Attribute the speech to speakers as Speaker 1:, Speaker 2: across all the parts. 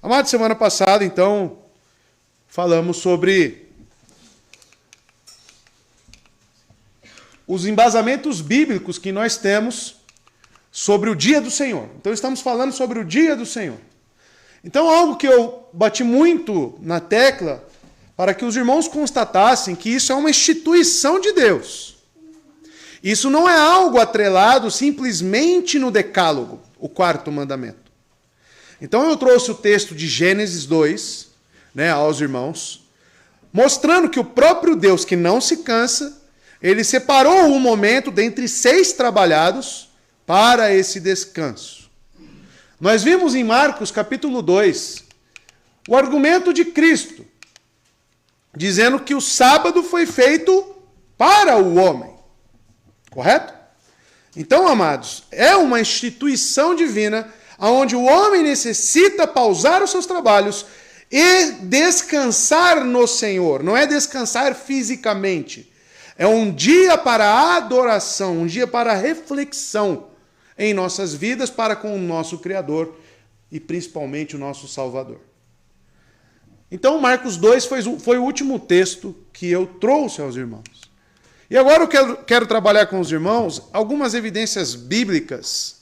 Speaker 1: Amado, semana passada, então, falamos sobre os embasamentos bíblicos que nós temos sobre o dia do Senhor. Então, estamos falando sobre o dia do Senhor. Então, algo que eu bati muito na tecla para que os irmãos constatassem que isso é uma instituição de Deus. Isso não é algo atrelado simplesmente no decálogo, o quarto mandamento. Então eu trouxe o texto de Gênesis 2, aos irmãos, mostrando que o próprio Deus, que não se cansa, ele separou um momento dentre 6 trabalhados para esse descanso. Nós vimos em Marcos capítulo 2 o argumento de Cristo, dizendo que o sábado foi feito para o homem. Correto? Então, amados, é uma instituição divina onde o homem necessita pausar os seus trabalhos e descansar no Senhor. Não é descansar fisicamente. É um dia para adoração, um dia para reflexão em nossas vidas para com o nosso Criador e principalmente o nosso Salvador. Então, Marcos 2 foi o último texto que eu trouxe aos irmãos. E agora eu quero trabalhar com os irmãos algumas evidências bíblicas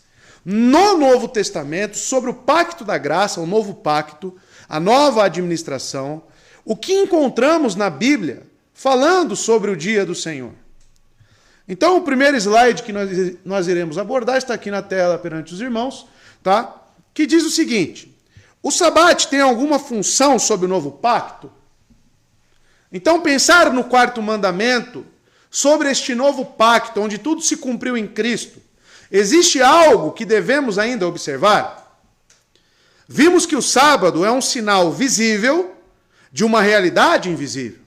Speaker 1: no Novo Testamento sobre o pacto da graça, o novo pacto, a nova administração, o que encontramos na Bíblia falando sobre o dia do Senhor. Então, o primeiro slide que nós iremos abordar está aqui na tela perante os irmãos, tá? Que diz o seguinte: o sabate tem alguma função sobre o novo pacto? Então, pensar no quarto mandamento, sobre este novo pacto, onde tudo se cumpriu em Cristo, existe algo que devemos ainda observar? Vimos que o sábado é um sinal visível de uma realidade invisível.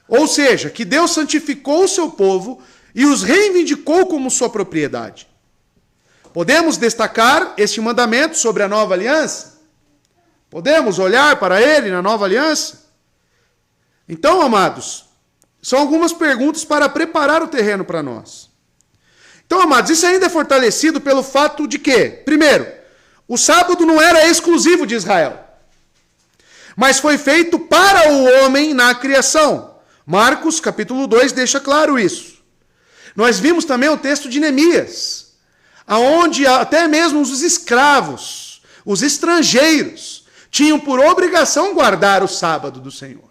Speaker 1: Ou seja, que Deus santificou o seu povo e os reivindicou como sua propriedade. Podemos destacar este mandamento sobre a nova aliança? Podemos olhar para ele na nova aliança? Então, amados, são algumas perguntas para preparar o terreno para nós. Então, amados, isso ainda é fortalecido pelo fato de que, primeiro, o sábado não era exclusivo de Israel, mas foi feito para o homem na criação. Marcos, capítulo 2, deixa claro isso. Nós vimos também o texto de Neemias, onde até mesmo os escravos, os estrangeiros, tinham por obrigação guardar o sábado do Senhor.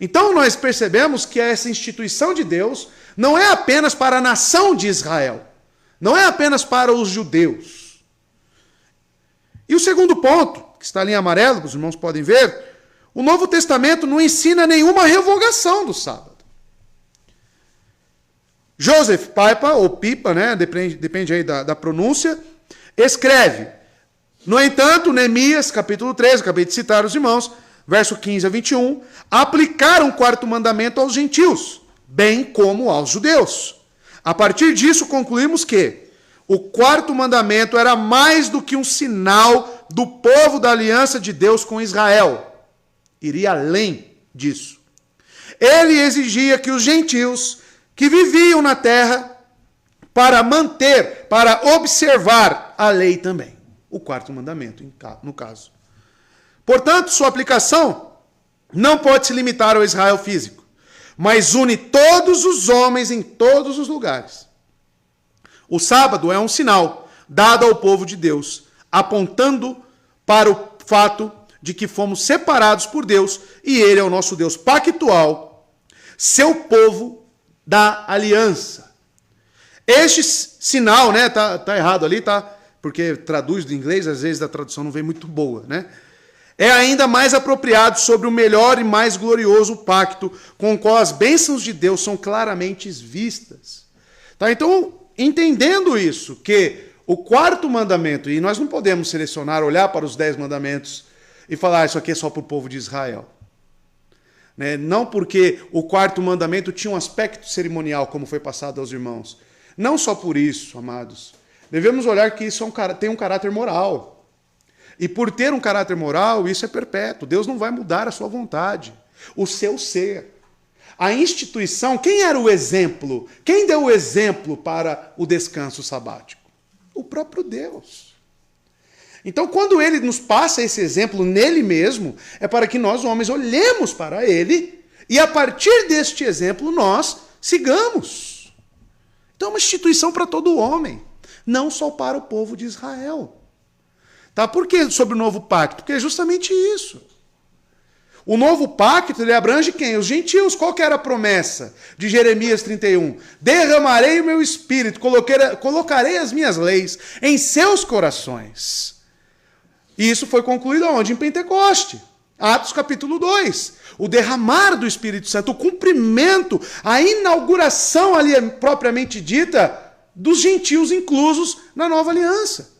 Speaker 1: Então nós percebemos que essa instituição de Deus não é apenas para a nação de Israel, não é apenas para os judeus. E o segundo ponto, que está ali em amarelo, que os irmãos podem ver, o Novo Testamento não ensina nenhuma revogação do sábado. Joseph Pipa, ou Pipa, depende aí da pronúncia, escreve: no entanto, Neemias, capítulo 13, acabei de citar os irmãos, verso 15 a 21, aplicaram o quarto mandamento aos gentios, bem como aos judeus. A partir disso, concluímos que o quarto mandamento era mais do que um sinal do povo da aliança de Deus com Israel. Iria além disso. Ele exigia que os gentios que viviam na terra para observar a lei também. O quarto mandamento, no caso. Portanto, sua aplicação não pode se limitar ao Israel físico, mas une todos os homens em todos os lugares. O sábado é um sinal dado ao povo de Deus, apontando para o fato de que fomos separados por Deus e Ele é o nosso Deus pactual, seu povo da aliança. Este sinal, tá errado ali, tá? Porque traduz do inglês, às vezes a tradução não vem muito boa, é ainda mais apropriado sobre o melhor e mais glorioso pacto, com o qual as bênçãos de Deus são claramente vistas. Tá? Então, entendendo isso, que o quarto mandamento, e nós não podemos selecionar, olhar para os 10 mandamentos e falar, isso aqui é só para o povo de Israel. Não porque o quarto mandamento tinha um aspecto cerimonial, como foi passado aos irmãos. Não só por isso, amados. Devemos olhar que isso tem um caráter moral. E por ter um caráter moral, isso é perpétuo. Deus não vai mudar a sua vontade, o seu ser. A instituição, quem era o exemplo? Quem deu o exemplo para o descanso sabático? O próprio Deus. Então, quando ele nos passa esse exemplo nele mesmo, é para que nós, homens, olhemos para ele e, a partir deste exemplo, nós sigamos. Então, é uma instituição para todo homem, não só para o povo de Israel. Tá? Por que sobre o novo pacto? Porque é justamente isso. O novo pacto, ele abrange quem? Os gentios. Qual que era a promessa de Jeremias 31? Derramarei o meu espírito, colocarei as minhas leis em seus corações. E isso foi concluído aonde? Em Pentecoste. Atos capítulo 2. O derramar do Espírito Santo, o cumprimento, a inauguração ali propriamente dita dos gentios inclusos na nova aliança.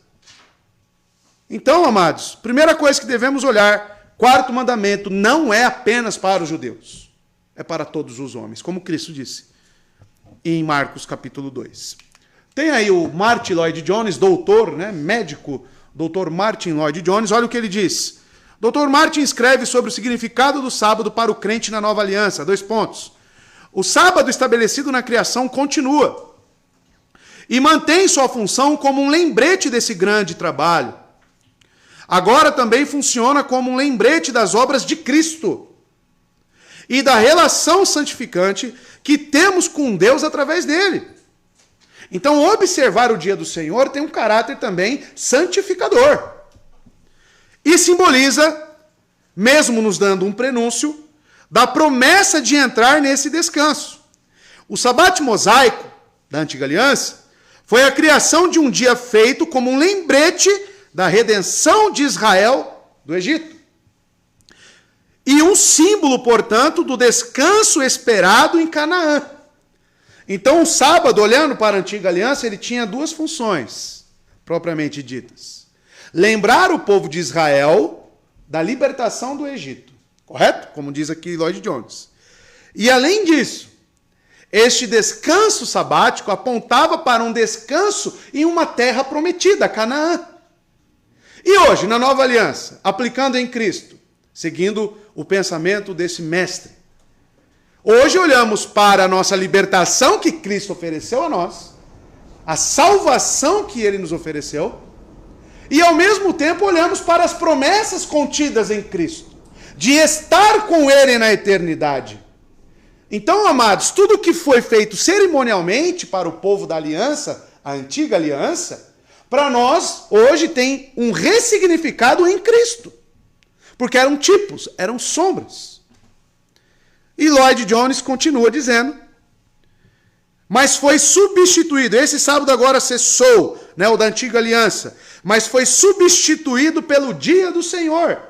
Speaker 1: Então, amados, primeira coisa que devemos olhar, quarto mandamento, não é apenas para os judeus, é para todos os homens, como Cristo disse em Marcos capítulo 2. Tem aí o Martin Lloyd Jones, doutor, médico, doutor Martin Lloyd Jones, olha o que ele diz. Dr. Martin escreve sobre o significado do sábado para o crente na nova aliança. 2 pontos. O sábado estabelecido na criação continua e mantém sua função como um lembrete desse grande trabalho. Agora também funciona como um lembrete das obras de Cristo e da relação santificante que temos com Deus através dele. Então, observar o dia do Senhor tem um caráter também santificador. E simboliza, mesmo nos dando um prenúncio, da promessa de entrar nesse descanso. O sabate mosaico da Antiga Aliança foi a criação de um dia feito como um lembrete da redenção de Israel do Egito. E um símbolo, portanto, do descanso esperado em Canaã. Então, o sábado, olhando para a Antiga Aliança, ele tinha 2 funções, propriamente ditas. Lembrar o povo de Israel da libertação do Egito. Correto? Como diz aqui Lloyd Jones. E, além disso, este descanso sabático apontava para um descanso em uma terra prometida, Canaã. E hoje, na nova aliança, aplicando em Cristo, seguindo o pensamento desse mestre, hoje olhamos para a nossa libertação que Cristo ofereceu a nós, a salvação que ele nos ofereceu, e ao mesmo tempo olhamos para as promessas contidas em Cristo, de estar com ele na eternidade. Então, amados, tudo que foi feito cerimonialmente para o povo da aliança, a antiga aliança, para nós, hoje, tem um ressignificado em Cristo. Porque eram tipos, eram sombras. E Lloyd Jones continua dizendo, mas foi substituído, esse sábado agora cessou, o da antiga aliança, mas foi substituído pelo dia do Senhor,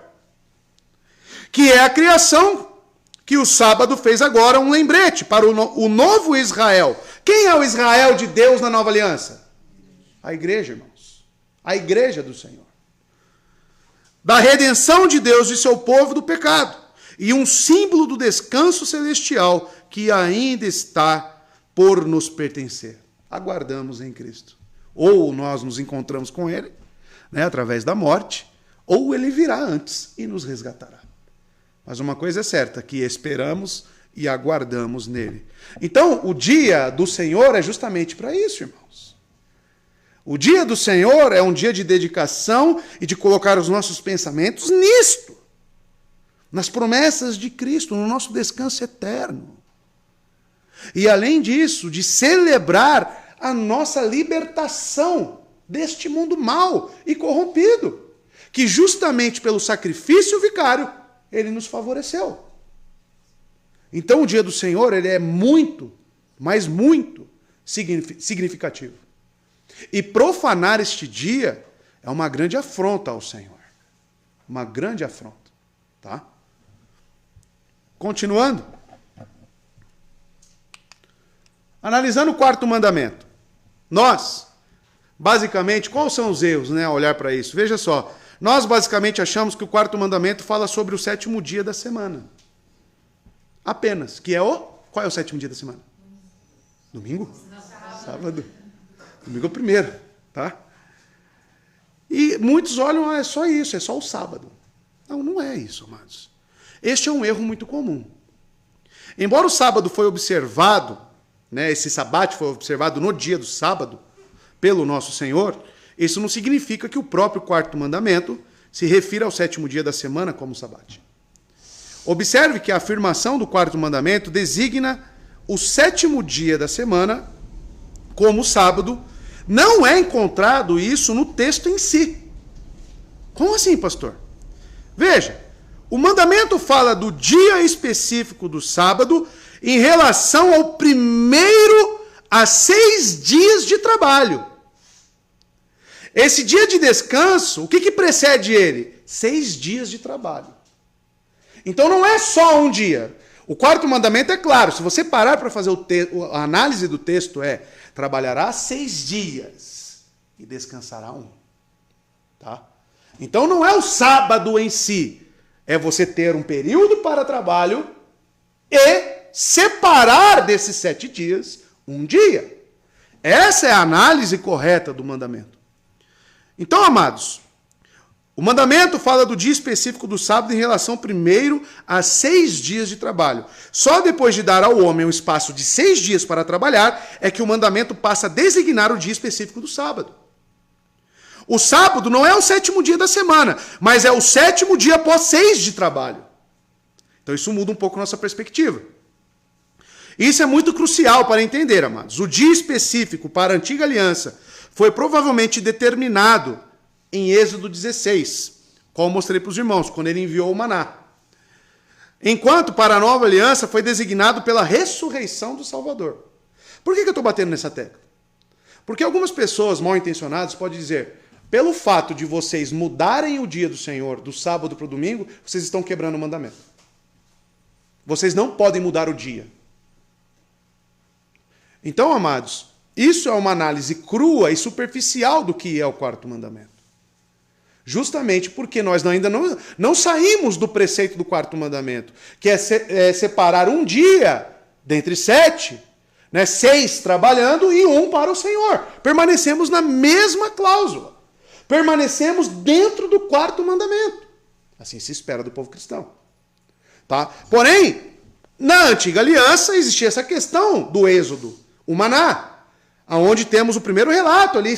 Speaker 1: que é a criação que o sábado fez agora um lembrete para o novo Israel. Quem é o Israel de Deus na nova aliança? A igreja, irmãos. A igreja do Senhor. Da redenção de Deus e seu povo do pecado. E um símbolo do descanso celestial que ainda está por nos pertencer. Aguardamos em Cristo. Ou nós nos encontramos com ele, através da morte, ou ele virá antes e nos resgatará. Mas uma coisa é certa, que esperamos e aguardamos nele. Então, o dia do Senhor é justamente para isso, irmãos. O dia do Senhor é um dia de dedicação e de colocar os nossos pensamentos nisto. Nas promessas de Cristo, no nosso descanso eterno. E além disso, de celebrar a nossa libertação deste mundo mau e corrompido, que justamente pelo sacrifício vicário, ele nos favoreceu. Então o dia do Senhor, ele é muito, mas muito significativo. E profanar este dia é uma grande afronta ao Senhor. Uma grande afronta. Tá? Continuando. Analisando o 4º mandamento. Nós, basicamente, quais são os erros, a olhar para isso? Veja só. Nós, basicamente, achamos que o 4º mandamento fala sobre o 7º dia da semana. Apenas. Que é o... Qual é o 7º dia da semana? Domingo? Sábado. Domingo é o primeiro, tá? E muitos olham, é só isso, é só o sábado. Não, não é isso, amados. Este é um erro muito comum. Embora o sábado foi observado, esse sabate foi observado no dia do sábado, pelo nosso Senhor, isso não significa que o próprio quarto mandamento se refira ao sétimo dia da semana como sabate. Observe que a afirmação do quarto mandamento designa o sétimo dia da semana como sábado. Não é encontrado isso no texto em si. Como assim, pastor? Veja, o mandamento fala do dia específico do sábado em relação ao primeiro a 6 dias de trabalho. Esse dia de descanso, o que precede ele? 6 dias de trabalho. Então não é só um dia. O quarto mandamento é claro, se você parar para fazer a análise do texto trabalhará 6 dias e descansará 1. Tá? Então não é o sábado em si, é você ter um período para trabalho e separar desses 7 dias um dia. Essa é a análise correta do mandamento. Então, amados, o mandamento fala do dia específico do sábado em relação primeiro a 6 dias de trabalho. Só depois de dar ao homem um espaço de 6 dias para trabalhar é que o mandamento passa a designar o dia específico do sábado. O sábado não é o 7º dia da semana, mas é o 7º dia após 6 de trabalho. Então isso muda um pouco a nossa perspectiva. Isso é muito crucial para entender, amados. O dia específico para a antiga aliança foi provavelmente determinado em Êxodo 16, como mostrei para os irmãos, quando ele enviou o maná. Enquanto para a nova aliança foi designado pela ressurreição do Salvador. Por que eu estou batendo nessa tecla? Porque algumas pessoas mal intencionadas podem dizer, pelo fato de vocês mudarem o dia do Senhor, do sábado para o domingo, vocês estão quebrando o mandamento. Vocês não podem mudar o dia. Então, amados, isso é uma análise crua e superficial do que é o quarto mandamento. Justamente porque nós ainda não saímos do preceito do quarto mandamento, que é separar um dia dentre 7, 6 trabalhando e 1 para o Senhor. Permanecemos na mesma cláusula. Permanecemos dentro do quarto mandamento. Assim se espera do povo cristão. Tá? Porém, na antiga aliança existia essa questão do êxodo, o maná, onde temos o primeiro relato ali,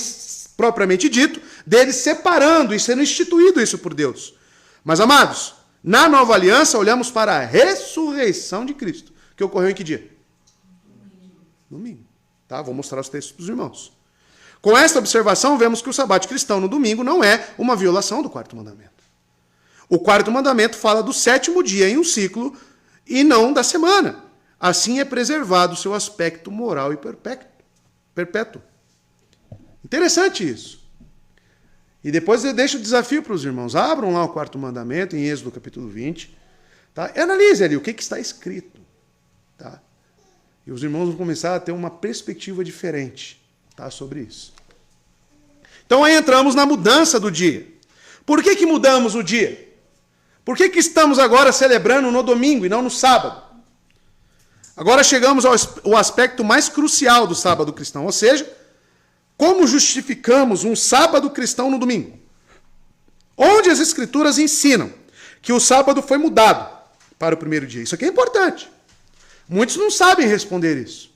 Speaker 1: propriamente dito, deles separando e sendo instituído isso por Deus. Mas, amados, na nova aliança olhamos para a ressurreição de Cristo, que ocorreu em que dia? Domingo. Tá? Vou mostrar os textos para os irmãos. Com esta observação, vemos que o sabate cristão no domingo não é uma violação do quarto mandamento. O quarto mandamento fala do 7º dia em um ciclo e não da semana. Assim é preservado o seu aspecto moral e perpétuo. Interessante isso. E depois eu deixo o desafio para os irmãos. Abram lá o quarto mandamento, em Êxodo capítulo 20. Tá? E analise ali o que está escrito. Tá? E os irmãos vão começar a ter uma perspectiva diferente, tá, sobre isso. Então aí entramos na mudança do dia. Por que mudamos o dia? Por que estamos agora celebrando no domingo e não no sábado? Agora chegamos ao aspecto mais crucial do sábado cristão, ou seja, como justificamos um sábado cristão no domingo? Onde as escrituras ensinam que o sábado foi mudado para o primeiro dia. Isso aqui é importante. Muitos não sabem responder isso.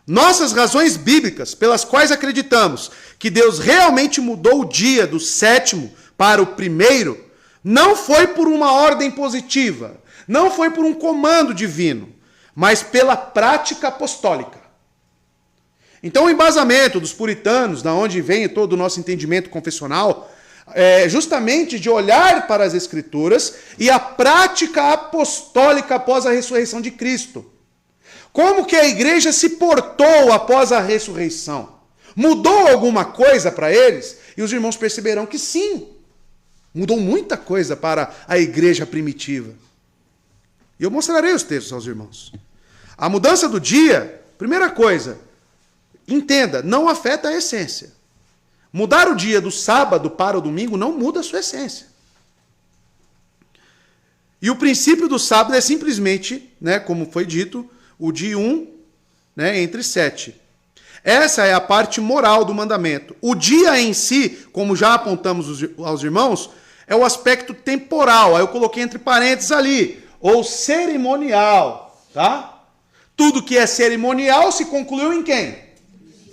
Speaker 1: Nossas razões bíblicas pelas quais acreditamos que Deus realmente mudou o dia do 7º para o primeiro não foi por uma ordem positiva, não foi por um comando divino, mas pela prática apostólica. Então o embasamento dos puritanos, da onde vem todo o nosso entendimento confessional, é justamente de olhar para as Escrituras e a prática apostólica após a ressurreição de Cristo. Como que a igreja se portou após a ressurreição? Mudou alguma coisa para eles? E os irmãos perceberão que sim, mudou muita coisa para a igreja primitiva. E eu mostrarei os textos aos irmãos. A mudança do dia, primeira coisa, entenda, não afeta a essência. Mudar o dia do sábado para o domingo não muda a sua essência. E o princípio do sábado é simplesmente, como foi dito, o dia 1, entre 7. Essa é a parte moral do mandamento. O dia em si, como já apontamos aos irmãos, é o aspecto temporal. Aí eu coloquei entre parênteses ali, ou cerimonial, tá? Tudo que é cerimonial se concluiu em quem?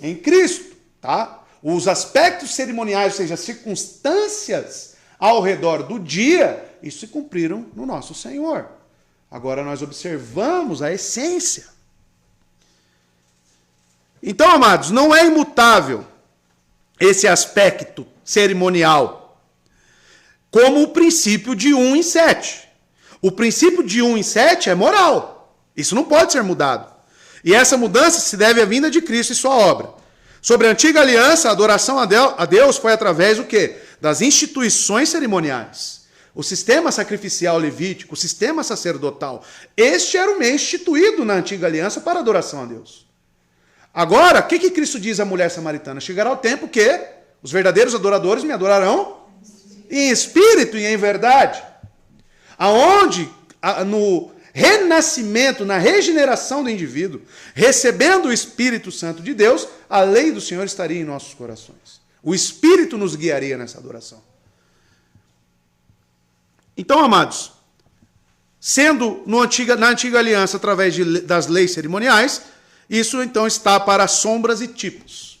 Speaker 1: Em Cristo, tá? os aspectos cerimoniais, ou seja, as circunstâncias ao redor do dia, isso se cumpriram no nosso Senhor. Agora nós observamos a essência. Então, amados, não é imutável esse aspecto cerimonial, como o princípio de 1 em 7. O princípio de 1 em 7 é moral. Isso não pode ser mudado. E essa mudança se deve à vinda de Cristo e sua obra. Sobre a antiga aliança, a adoração a Deus foi através do quê? Das instituições cerimoniais. O sistema sacrificial levítico, o sistema sacerdotal. Este era o meio instituído na antiga aliança para a adoração a Deus. Agora, o que Cristo diz à mulher samaritana? Chegará o tempo que os verdadeiros adoradores me adorarão em espírito e em verdade. Aonde, no renascimento, na regeneração do indivíduo, recebendo o Espírito Santo de Deus, a lei do Senhor estaria em nossos corações. O Espírito nos guiaria nessa adoração. Então, amados, sendo na antiga aliança através das leis cerimoniais, isso então está para sombras e tipos.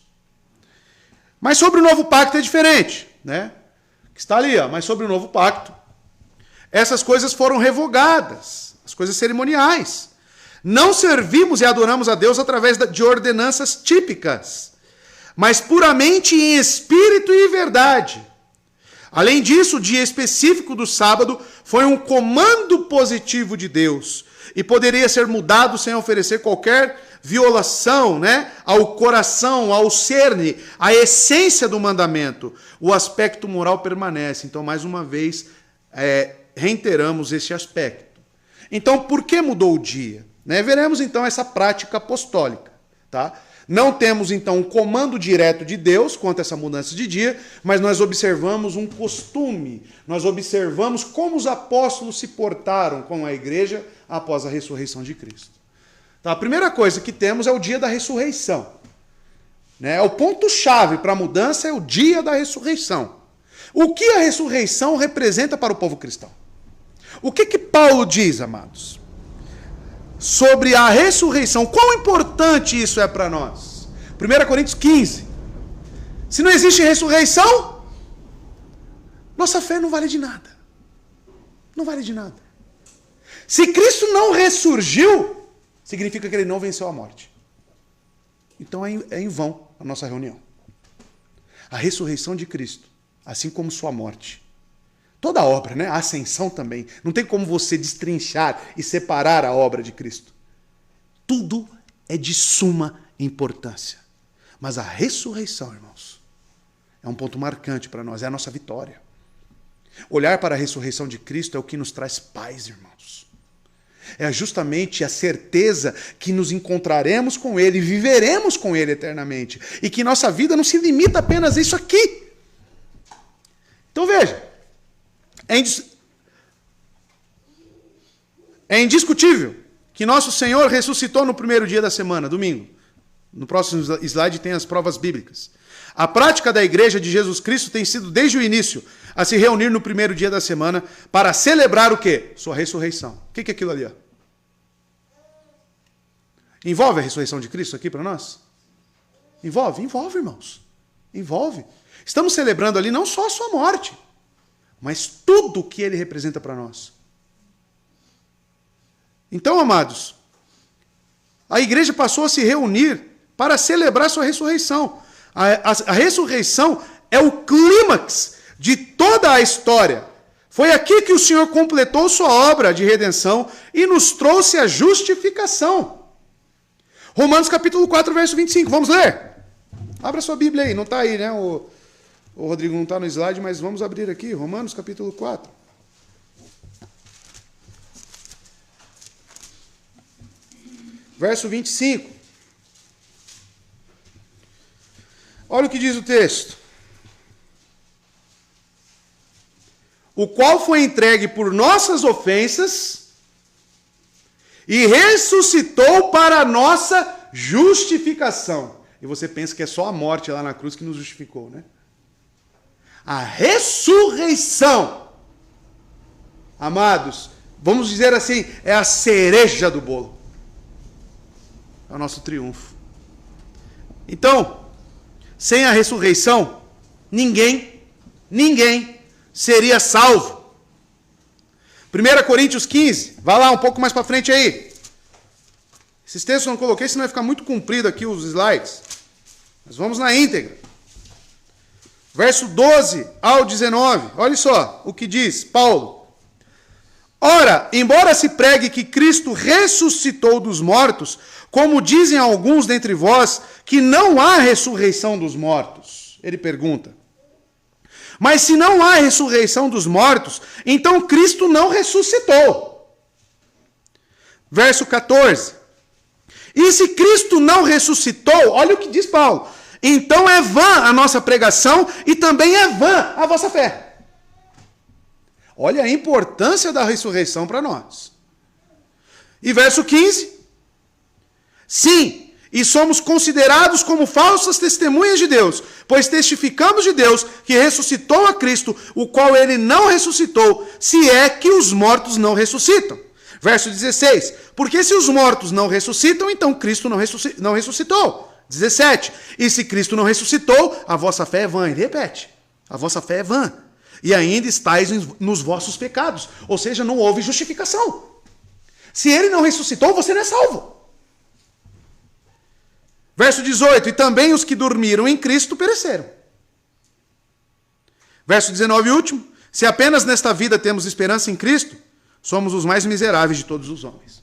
Speaker 1: Mas sobre o novo pacto é diferente, né? Que está ali, ó. Mas sobre o novo pacto, essas coisas foram revogadas, as coisas cerimoniais. Não servimos e adoramos a Deus através de ordenanças típicas, mas puramente em espírito e verdade. Além disso, o dia específico do sábado foi um comando positivo de Deus e poderia ser mudado sem oferecer qualquer violação, né, ao coração, ao cerne, à essência do mandamento. O aspecto moral permanece. Então, mais uma vez, reiteramos esse aspecto. Então, por que mudou o dia? Né? Veremos, então, essa prática apostólica. Tá? Não temos, então, um comando direto de Deus quanto a essa mudança de dia, mas nós observamos um costume. Nós observamos como os apóstolos se portaram com a igreja após a ressurreição de Cristo. Então, a primeira coisa que temos é o dia da ressurreição. Né? O ponto-chave para a mudança é o dia da ressurreição. O que a ressurreição representa para o povo cristão? O que Paulo diz, amados? Sobre a ressurreição. Quão importante isso é para nós? 1 Coríntios 15. Se não existe ressurreição, nossa fé não vale de nada. Não vale de nada. Se Cristo não ressurgiu, significa que ele não venceu a morte. Então é em vão a nossa reunião. A ressurreição de Cristo, assim como sua morte. Toda a obra, né? A ascensão também. Não tem como você destrinchar e separar a obra de Cristo. Tudo é de suma importância. Mas a ressurreição, irmãos, é um ponto marcante para nós. É a nossa vitória. Olhar para a ressurreição de Cristo é o que nos traz paz, irmãos. É justamente a certeza que nos encontraremos com Ele, viveremos com Ele eternamente. E que nossa vida não se limita apenas a isso aqui. Então veja, é indiscutível que nosso Senhor ressuscitou no primeiro dia da semana, domingo. No próximo slide tem as provas bíblicas. A prática da igreja de Jesus Cristo tem sido desde o início a se reunir no primeiro dia da semana para celebrar o quê? Sua ressurreição. O que é aquilo ali? Ó? Envolve a ressurreição de Cristo aqui para nós? Envolve, irmãos. Envolve. Estamos celebrando ali não só a sua morte, mas tudo o que ele representa para nós. Então, amados, a igreja passou a se reunir para celebrar sua ressurreição. A ressurreição é o clímax de toda a história. Foi aqui que o Senhor completou sua obra de redenção e nos trouxe a justificação. Romanos capítulo 4, verso 25. Vamos ler? Abra sua Bíblia aí. Não está aí, né? O Rodrigo não está no slide, mas vamos abrir aqui. Romanos capítulo 4. Verso 25. Olha o que diz o texto. O qual foi entregue por nossas ofensas e ressuscitou para a nossa justificação. E você pensa que é só a morte lá na cruz que nos justificou, né? A ressurreição, amados, vamos dizer assim, é a cereja do bolo. É o nosso triunfo. Então, sem a ressurreição, ninguém seria salvo. 1 Coríntios 15, vai lá um pouco mais para frente aí. Esses textos eu não coloquei, senão vai ficar muito comprido aqui os slides. Mas vamos na íntegra. Verso 12 ao 19, olha só o que diz Paulo. Ora, embora se pregue que Cristo ressuscitou dos mortos, como dizem alguns dentre vós, que não há ressurreição dos mortos. Ele pergunta. Mas se não há ressurreição dos mortos, então Cristo não ressuscitou. Verso 14. E se Cristo não ressuscitou, olha o que diz Paulo, então é vã a nossa pregação e também é vã a vossa fé. Olha a importância da ressurreição para nós. E verso 15. Sim, e somos considerados como falsas testemunhas de Deus, pois testificamos de Deus que ressuscitou a Cristo, o qual ele não ressuscitou, se é que os mortos não ressuscitam. Verso 16. Porque se os mortos não ressuscitam, então Cristo não ressuscitou. 17. E se Cristo não ressuscitou, a vossa fé é vã. Ele repete. A vossa fé é vã. E ainda estáis nos vossos pecados. Ou seja, não houve justificação. Se ele não ressuscitou, você não é salvo. Verso 18. E também os que dormiram em Cristo pereceram. Verso 19 e último. Se apenas nesta vida temos esperança em Cristo, somos os mais miseráveis de todos os homens.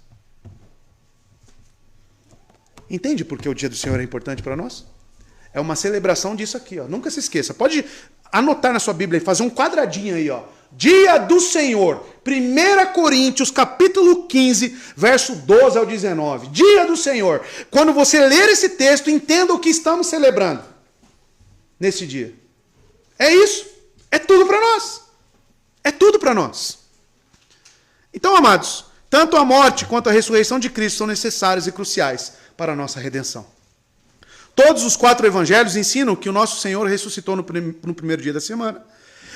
Speaker 1: Entende por que o dia do Senhor é importante para nós? É uma celebração disso aqui, ó. Nunca se esqueça. Pode anotar na sua Bíblia e fazer um quadradinho aí, ó. Dia do Senhor. 1 Coríntios, capítulo 15, verso 12 ao 19. Dia do Senhor. Quando você ler esse texto, entenda o que estamos celebrando nesse dia. É isso. É tudo para nós. É tudo para nós. Então, amados, tanto a morte quanto a ressurreição de Cristo são necessárias e cruciais para a nossa redenção. Todos os 4 evangelhos ensinam que o nosso Senhor ressuscitou no primeiro dia da semana.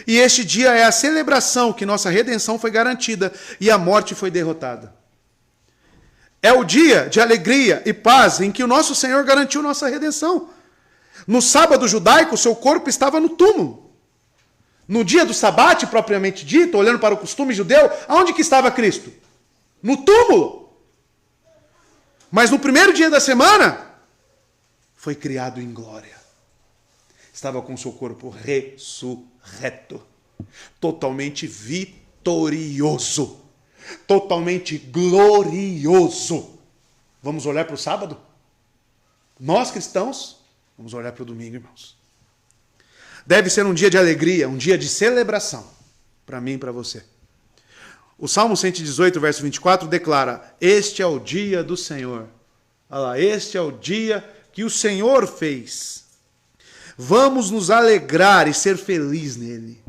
Speaker 1: E este dia é a celebração que nossa redenção foi garantida e a morte foi derrotada. É o dia de alegria e paz em que o nosso Senhor garantiu nossa redenção. No sábado judaico, seu corpo estava no túmulo. No dia do sabate, propriamente dito, olhando para o costume judeu, aonde que estava Cristo? No túmulo. Mas no primeiro dia da semana, foi criado em glória. Estava com seu corpo ressurreto, totalmente vitorioso, totalmente glorioso. Vamos olhar para o sábado? Nós cristãos, vamos olhar para o domingo, irmãos. Deve ser um dia de alegria, um dia de celebração, para mim e para você. O Salmo 118, verso 24, declara, este é o dia do Senhor. Olha lá, este é o dia que o Senhor fez. Vamos nos alegrar e ser felizes nele.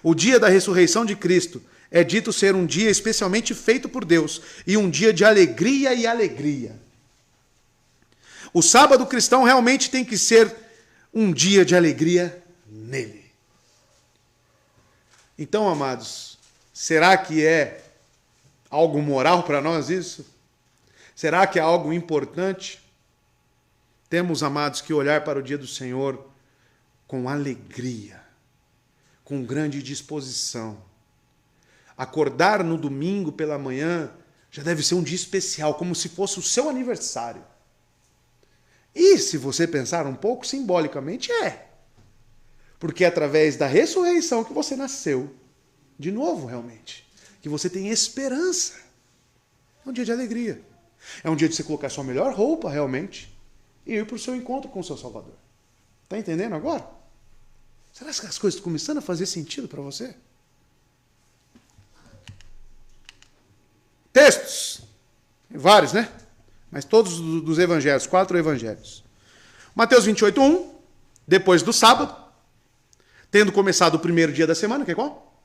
Speaker 1: O dia da ressurreição de Cristo é dito ser um dia especialmente feito por Deus e um dia de alegria e alegria. O sábado cristão realmente tem que ser um dia de alegria nele. Então, amados, será que é algo moral para nós isso? Será que é algo importante? Temos, amados, que olhar para o dia do Senhor com alegria, com grande disposição. Acordar no domingo pela manhã já deve ser um dia especial, como se fosse o seu aniversário. E, se você pensar um pouco, simbolicamente é. Porque é através da ressurreição que você nasceu de novo, realmente. Que você tem esperança. É um dia de alegria. É um dia de você colocar sua melhor roupa, realmente, e ir para o seu encontro com o seu Salvador. Está entendendo agora? Será que as coisas estão começando a fazer sentido para você? Textos. Vários, né? Mas todos dos evangelhos, 4 evangelhos. Mateus 28, 1. Depois do sábado, tendo começado o primeiro dia da semana, que é qual?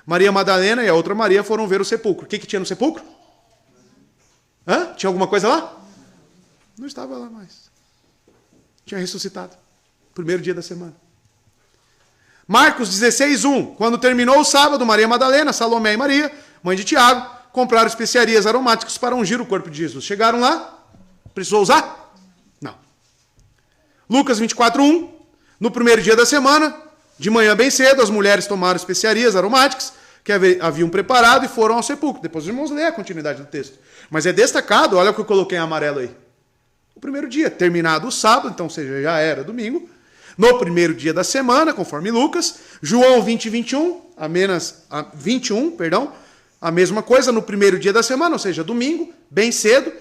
Speaker 1: Maria Madalena e a outra Maria foram ver o sepulcro. O que tinha no sepulcro? Hã? Tinha alguma coisa lá? Não estava lá mais. Tinha ressuscitado. Primeiro dia da semana. Marcos 16, 1. Quando terminou o sábado, Maria Madalena, Salomé e Maria, mãe de Tiago, compraram especiarias aromáticas para ungir o corpo de Jesus. Chegaram lá? Precisou usar? Não. Lucas 24:1, no primeiro dia da semana, de manhã bem cedo, as mulheres tomaram especiarias aromáticas que haviam preparado e foram ao sepulcro. Depois os irmãos lêem a continuidade do texto. Mas é destacado, olha o que eu coloquei em amarelo aí. O primeiro dia, terminado o sábado, então, ou seja, já era domingo. No primeiro dia da semana, conforme Lucas, João 20:21, 21, a mesma coisa, no primeiro dia da semana, ou seja, domingo, bem cedo,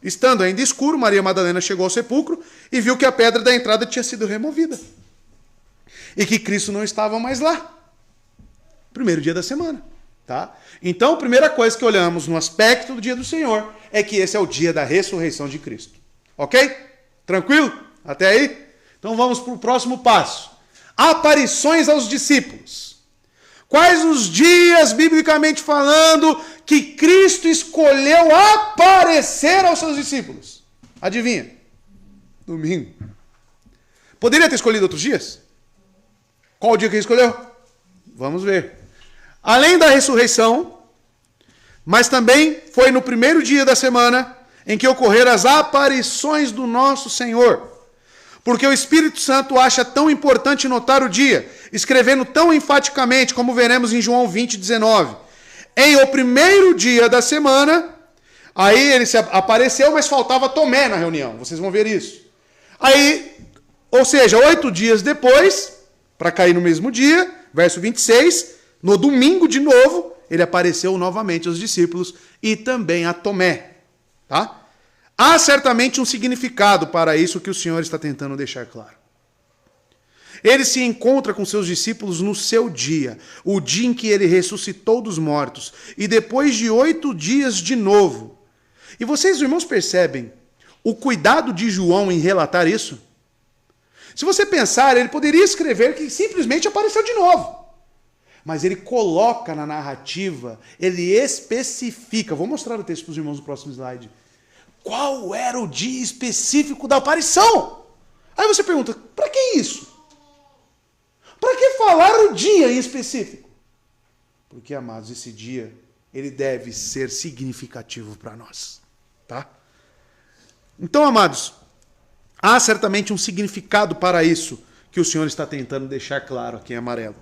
Speaker 1: estando ainda escuro, Maria Madalena chegou ao sepulcro e viu que a pedra da entrada tinha sido removida. E que Cristo não estava mais lá. Primeiro dia da semana. Tá? Então, a primeira coisa que olhamos no aspecto do dia do Senhor é que esse é o dia da ressurreição de Cristo. Ok? Tranquilo? Até aí? Então vamos para o próximo passo. Aparições aos discípulos. Quais os dias, biblicamente falando, que Cristo escolheu aparecer aos seus discípulos? Adivinha? Domingo. Poderia ter escolhido outros dias? Qual o dia que ele escolheu? Vamos ver. Além da ressurreição, mas também foi no primeiro dia da semana em que ocorreram as aparições do nosso Senhor. Porque o Espírito Santo acha tão importante notar o dia, escrevendo tão enfaticamente, como veremos em João 20:19. Em o primeiro dia da semana, aí ele se apareceu, mas faltava Tomé na reunião. Vocês vão ver isso. Aí, ou seja, 8 dias depois, para cair no mesmo dia, verso 26, no domingo de novo, ele apareceu novamente aos discípulos e também a Tomé. Tá? Há certamente um significado para isso que o Senhor está tentando deixar claro. Ele se encontra com seus discípulos no seu dia, o dia em que ele ressuscitou dos mortos, e depois de 8 dias de novo. E vocês, irmãos, percebem o cuidado de João em relatar isso? Se você pensar, ele poderia escrever que simplesmente apareceu de novo. Mas ele coloca na narrativa, ele especifica. Vou mostrar o texto para os irmãos no próximo slide. Qual era o dia específico da aparição? Aí você pergunta, para que isso? Para que falar o dia em específico? Porque, amados, esse dia, ele deve ser significativo para nós. Tá? Então, amados, há certamente um significado para isso que o Senhor está tentando deixar claro aqui em amarelo.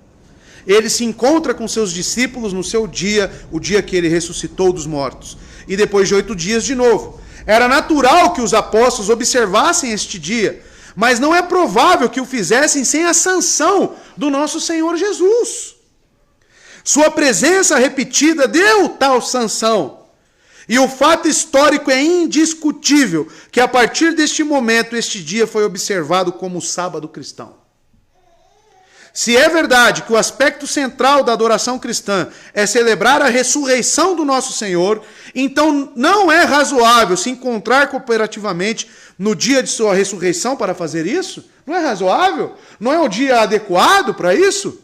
Speaker 1: Ele se encontra com seus discípulos no seu dia, o dia que ele ressuscitou dos mortos. E depois de 8 dias de novo. Era natural que os apóstolos observassem este dia, mas não é provável que o fizessem sem a sanção do nosso Senhor Jesus. Sua presença repetida deu tal sanção. E o fato histórico é indiscutível que a partir deste momento, este dia foi observado como o sábado cristão. Se é verdade que o aspecto central da adoração cristã é celebrar a ressurreição do nosso Senhor, então não é razoável se encontrar cooperativamente no dia de sua ressurreição para fazer isso? Não é razoável? Não é o dia adequado para isso?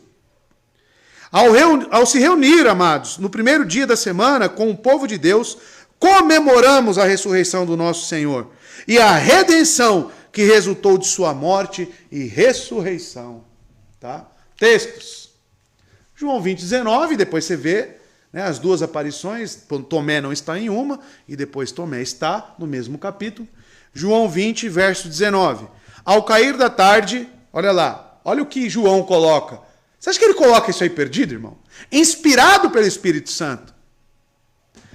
Speaker 1: Ao se reunir, amados, no primeiro dia da semana com o povo de Deus, comemoramos a ressurreição do nosso Senhor e a redenção que resultou de sua morte e ressurreição. Tá? Textos. João 20:19, depois você vê, né, as duas aparições. Tomé não está em uma, e depois Tomé está no mesmo capítulo. João 20, verso 19. Ao cair da tarde, olha lá, olha o que João coloca. Você acha que ele coloca isso aí perdido, irmão? Inspirado pelo Espírito Santo.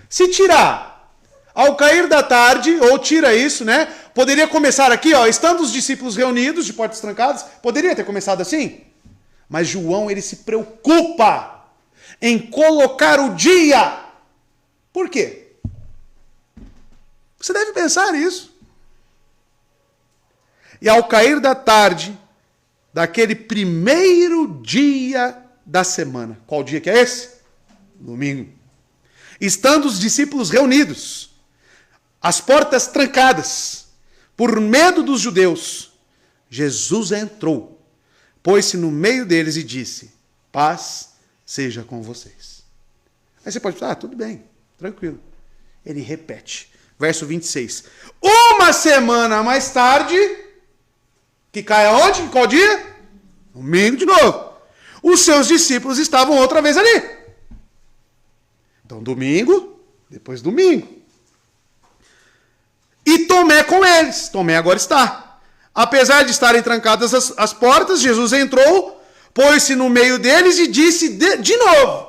Speaker 1: Se tirar ao cair da tarde, ou tira isso, né? Poderia começar aqui, ó, estando os discípulos reunidos, de portas trancadas, poderia ter começado assim? Mas João, ele se preocupa em colocar o dia. Por quê? Você deve pensar isso. E ao cair da tarde, daquele primeiro dia da semana. Qual dia que é esse? Domingo. Estando os discípulos reunidos, as portas trancadas, por medo dos judeus, Jesus entrou, pôs-se no meio deles e disse, paz seja com vocês. Aí você pode falar, tudo bem, tranquilo. Ele repete, verso 26. Uma semana mais tarde, que cai aonde? Qual dia? Domingo de novo. Os seus discípulos estavam outra vez ali. Então, domingo, depois domingo. E Tomé com eles. Tomé agora está. Apesar de estarem trancadas as portas, Jesus entrou, pôs-se no meio deles e disse de novo: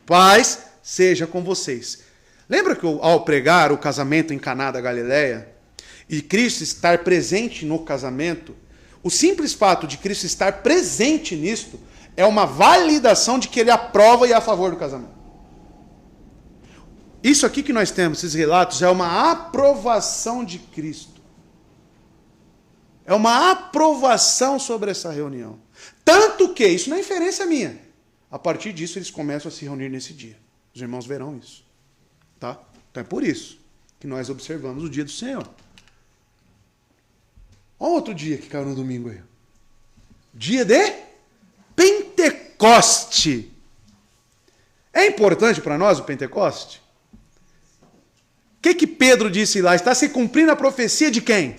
Speaker 1: paz seja com vocês. Lembra que ao pregar o casamento em Caná da Galileia, e Cristo estar presente no casamento, o simples fato de Cristo estar presente nisto é uma validação de que ele aprova e é a favor do casamento. Isso aqui que nós temos, esses relatos, é uma aprovação de Cristo. É uma aprovação sobre essa reunião. Tanto que, isso não é inferência minha, a partir disso eles começam a se reunir nesse dia. Os irmãos verão isso. Tá? Então é por isso que nós observamos o dia do Senhor. Olha outro dia que caiu no domingo aí. Dia de Pentecoste. É importante para nós o Pentecoste? O que Pedro disse lá? Está se cumprindo a profecia de quem?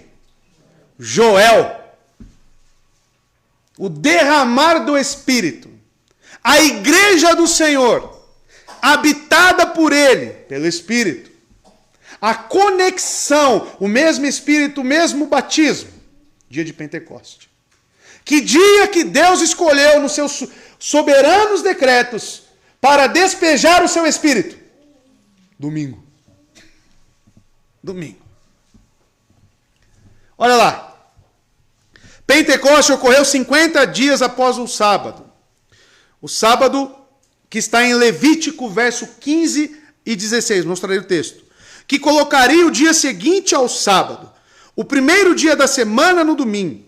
Speaker 1: Joel. O derramar do Espírito. A igreja do Senhor, habitada por Ele, pelo Espírito. A conexão, o mesmo Espírito, o mesmo batismo. Dia de Pentecoste. Que dia que Deus escolheu nos seus soberanos decretos para despejar o seu Espírito? Domingo. Domingo. Olha lá. Pentecoste ocorreu 50 dias após o sábado. O sábado que está em Levítico, verso 15 e 16. Mostrarei o texto. Que colocaria o dia seguinte ao sábado. O primeiro dia da semana no domingo.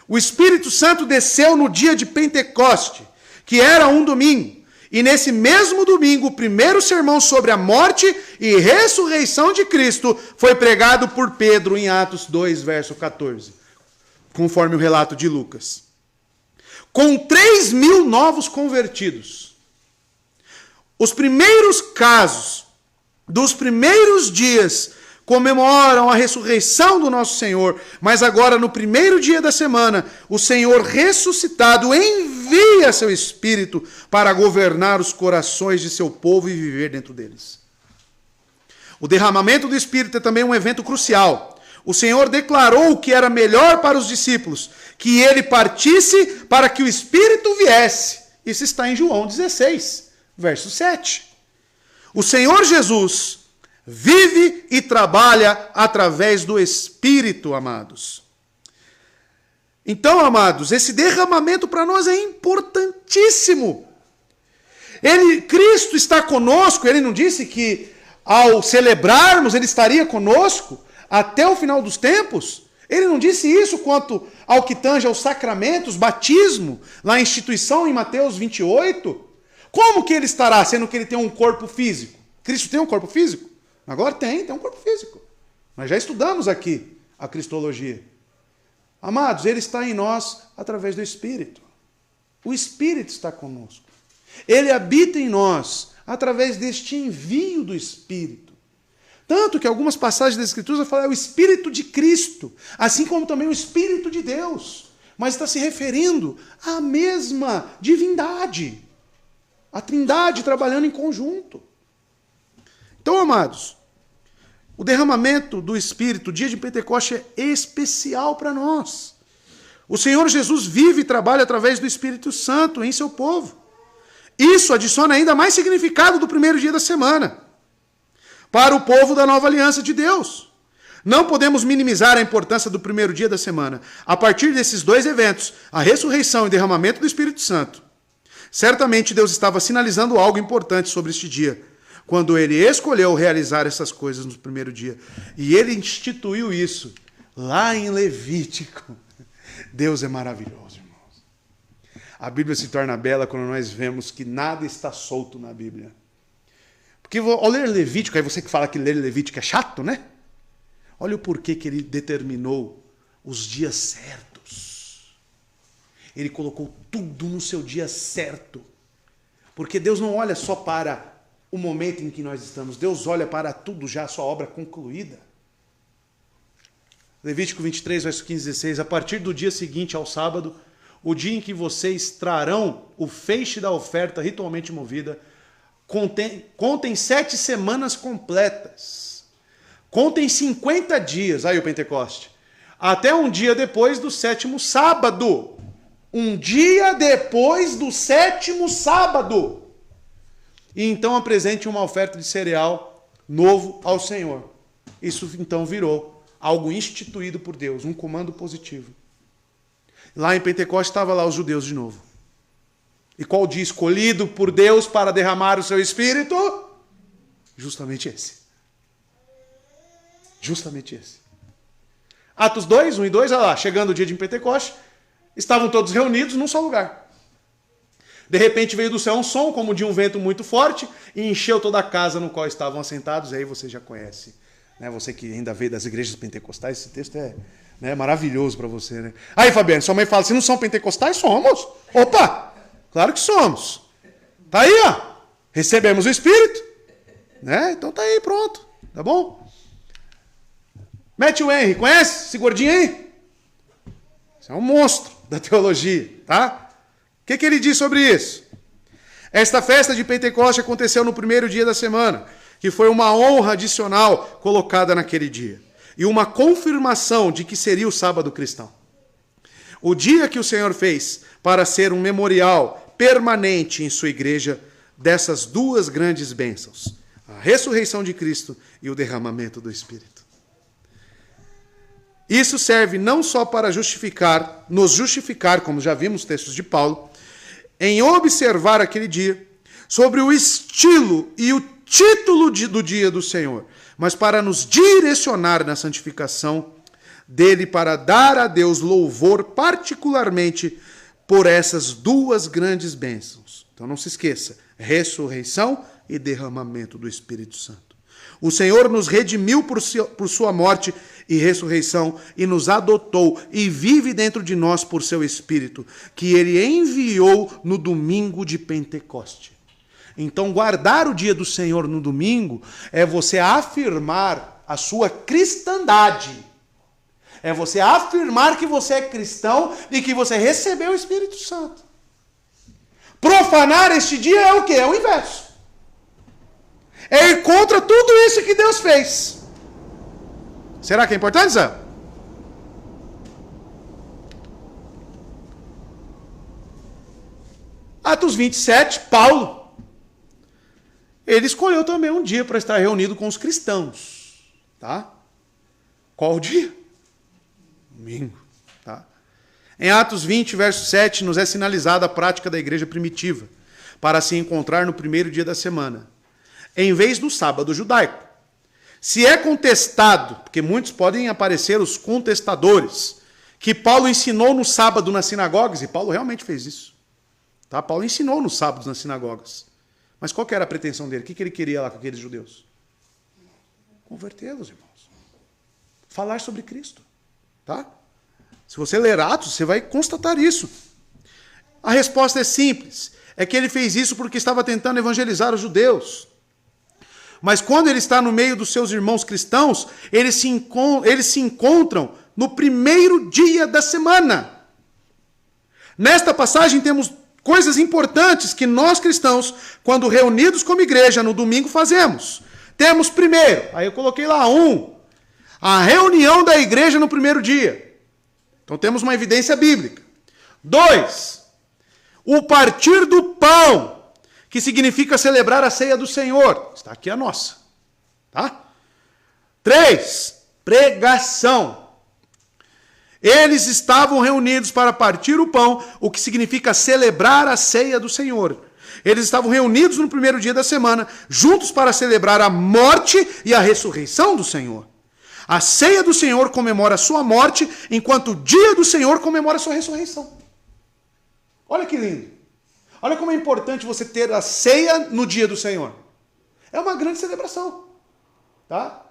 Speaker 1: O Espírito Santo desceu no dia de Pentecoste, que era um domingo. E nesse mesmo domingo, o primeiro sermão sobre a morte e ressurreição de Cristo foi pregado por Pedro em Atos 2, verso 14. Conforme o relato de Lucas. Com 3.000 novos convertidos. Os primeiros casos dos primeiros dias comemoram a ressurreição do nosso Senhor, mas agora no primeiro dia da semana, o Senhor ressuscitado envia seu Espírito para governar os corações de seu povo e viver dentro deles. O derramamento do Espírito é também um evento crucial. O Senhor declarou que era melhor para os discípulos que ele partisse para que o Espírito viesse. Isso está em João 16, verso 7. O Senhor Jesus vive e trabalha através do Espírito, amados. Então, amados, esse derramamento para nós é importantíssimo. Cristo está conosco, ele não disse que ao celebrarmos ele estaria conosco até o final dos tempos? Ele não disse isso quanto ao que tange aos sacramentos, batismo, lá na instituição em Mateus 28? Como que ele estará, sendo que ele tem um corpo físico? Cristo tem um corpo físico? Agora tem um corpo físico. Nós já estudamos aqui a cristologia. Amados, ele está em nós através do Espírito. O Espírito está conosco. Ele habita em nós através deste envio do Espírito. Tanto que algumas passagens das Escrituras vão falar é o Espírito de Cristo, assim como também o Espírito de Deus. Mas está se referindo à mesma divindade. A Trindade trabalhando em conjunto. Então, amados, o derramamento do Espírito, o dia de Pentecoste, é especial para nós. O Senhor Jesus vive e trabalha através do Espírito Santo em seu povo. Isso adiciona ainda mais significado do primeiro dia da semana para o povo da nova aliança de Deus. Não podemos minimizar a importância do primeiro dia da semana. A partir desses dois eventos, a ressurreição e derramamento do Espírito Santo, certamente Deus estava sinalizando algo importante sobre este dia, quando ele escolheu realizar essas coisas no primeiro dia. E ele instituiu isso lá em Levítico. Deus é maravilhoso, irmãos. A Bíblia se torna bela quando nós vemos que nada está solto na Bíblia. Porque ao ler Levítico, aí você que fala que ler Levítico é chato, né? Olha o porquê que ele determinou os dias certos. Ele colocou tudo no seu dia certo. Porque Deus não olha só para o momento em que nós estamos. Deus olha para tudo já, a sua obra concluída. Levítico 23, verso 15 e 16. A partir do dia seguinte ao sábado, o dia em que vocês trarão o feixe da oferta ritualmente movida, contem 7 semanas completas. Contem 50 dias. Aí o Pentecoste. até um dia depois do 7º sábado. Um dia depois do 7º sábado. E então apresente uma oferta de cereal novo ao Senhor. Isso então virou algo instituído por Deus, um comando positivo. Lá em Pentecostes estava lá os judeus de novo. E qual dia escolhido por Deus para derramar o seu Espírito? Justamente esse. Justamente esse. Atos 2, 1 e 2, olha lá, chegando o dia de Pentecostes, estavam todos reunidos num só lugar. De repente veio do céu um som, como de um vento muito forte, e encheu toda a casa no qual estavam assentados. E aí você já conhece, né? Você que ainda veio das igrejas pentecostais, esse texto é, né, maravilhoso para você, né? Aí, Fabiano, sua mãe fala, se não são pentecostais, somos. Opa, claro que somos. Tá aí, ó. Recebemos o Espírito, né? Então tá aí, pronto. Tá bom? Matthew Henry, conhece esse gordinho aí? Esse é um monstro da teologia, tá? O que ele diz sobre isso? Esta festa de Pentecostes aconteceu no primeiro dia da semana, que foi uma honra adicional colocada naquele dia, e uma confirmação de que seria o sábado cristão. O dia que o Senhor fez para ser um memorial permanente em sua igreja dessas duas grandes bênçãos, a ressurreição de Cristo e o derramamento do Espírito. Isso serve não só para nos justificar, como já vimos nos textos de Paulo, em observar aquele dia, sobre o estilo e o título do dia do Senhor, mas para nos direcionar na santificação dele, para dar a Deus louvor particularmente por essas duas grandes bênçãos. Então não se esqueça, ressurreição e derramamento do Espírito Santo. O Senhor nos redimiu por sua morte e ressurreição e nos adotou e vive dentro de nós por seu Espírito, que ele enviou no domingo de Pentecoste. Então, guardar o dia do Senhor no domingo é você afirmar a sua cristandade. É você afirmar que você é cristão e que você recebeu o Espírito Santo. Profanar este dia é o quê? É o inverso. É ir contra tudo isso que Deus fez. Será que é importante, Zé? Atos 27, Paulo, ele escolheu também um dia para estar reunido com os cristãos. Tá? Qual o dia? Domingo. Tá? Em Atos 20, verso 7, nos é sinalizada a prática da igreja primitiva para se encontrar no primeiro dia da semana, em vez do sábado judaico. Se é contestado, porque muitos podem aparecer os contestadores, que Paulo ensinou no sábado nas sinagogas, e Paulo realmente fez isso. Tá? Paulo ensinou nos sábados nas sinagogas. Mas qual que era a pretensão dele? O que ele queria lá com aqueles judeus? Convertê-los, irmãos. Falar sobre Cristo. Tá? Se você ler Atos, você vai constatar isso. A resposta é simples. É que ele fez isso porque estava tentando evangelizar os judeus. Mas quando ele está no meio dos seus irmãos cristãos, eles se encontram no primeiro dia da semana. Nesta passagem temos coisas importantes que nós cristãos, quando reunidos como igreja no domingo, fazemos. Temos primeiro, aí eu coloquei lá a reunião da igreja no primeiro dia. Então temos uma evidência bíblica. 2, o partir do pão, que significa celebrar a ceia do Senhor. Está aqui a nossa. Tá? 3, pregação. Eles estavam reunidos para partir o pão, o que significa celebrar a ceia do Senhor. Eles estavam reunidos no primeiro dia da semana, juntos para celebrar a morte e a ressurreição do Senhor. A ceia do Senhor comemora a sua morte, enquanto o dia do Senhor comemora a sua ressurreição. Olha que lindo. Olha como é importante você ter a ceia no dia do Senhor. É uma grande celebração. Tá?